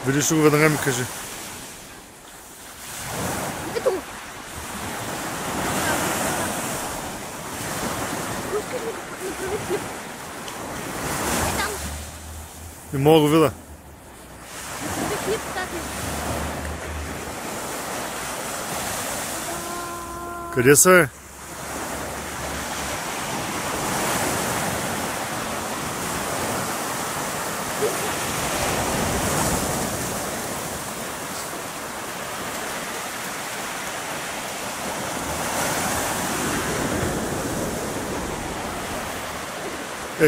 Видиш ли го, веднага ми кажи. Ето го. Направи флип. Е там. Не мога да го видя. Направи флип, тати. Къде са е?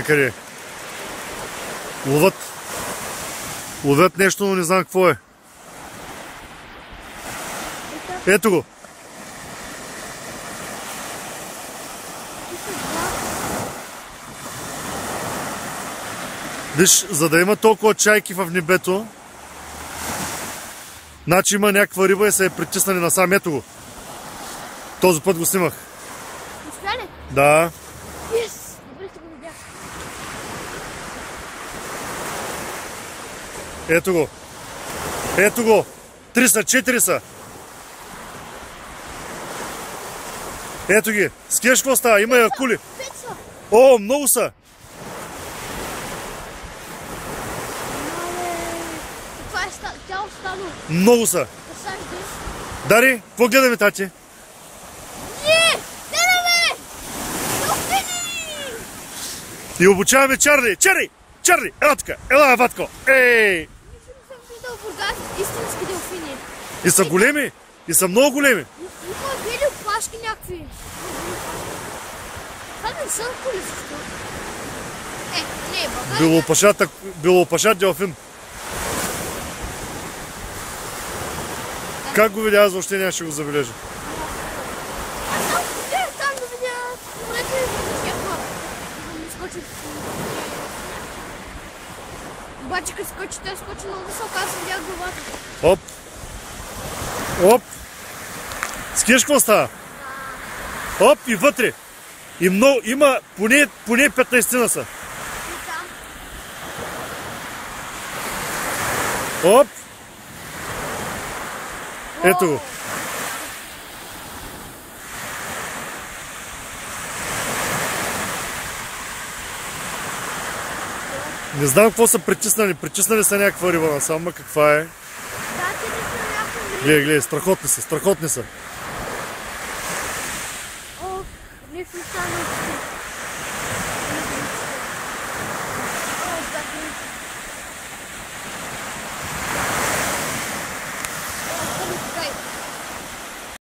Къде? Ловят. Ловят нещо, но не знам какво е. Ето го. Виж, за да има толкова чайки в небето, значи има някаква риба и се е притиснали насам. Ето го. Този път го снимах. Успя ли? Да. Yes! Добре сте го видях. Ето го. Ето го. 3 са, 4 са. Ето ги. Скиеш какво става? Има я кули. 5 са. О, много са. Това е тяло стало. Много са. Посаждаш. Дари, какво гледаме, тати? Не! Гледаме! Долфини! И обучаваме Чарли. Чарли! Чарли! Ела тук! Ела, Ватко! Ей! Не съм виждал в Бургас истински делфини. И са големи. И са много големи. Има бели опашки някакви. Това не са коли също. Не е България. Белоопашат делфин. Как го видя, аз въобще нямаше го забележа. Аз само гледах там да видя морето и всякаква. Да ми скочи. Обаче като скочи, той скочи много високо, аз видях главата. Оп! Оп! Скиеш какво става? Оп и вътре. И много, има поне 15 са. И там. Оп! Ето го. Не знам какво са притиснали. Притиснали са някаква риба насам, ма каква е? Да, те не са някакви. Гледай, страхотни са, страхотни са. Ох, не в лица на очите.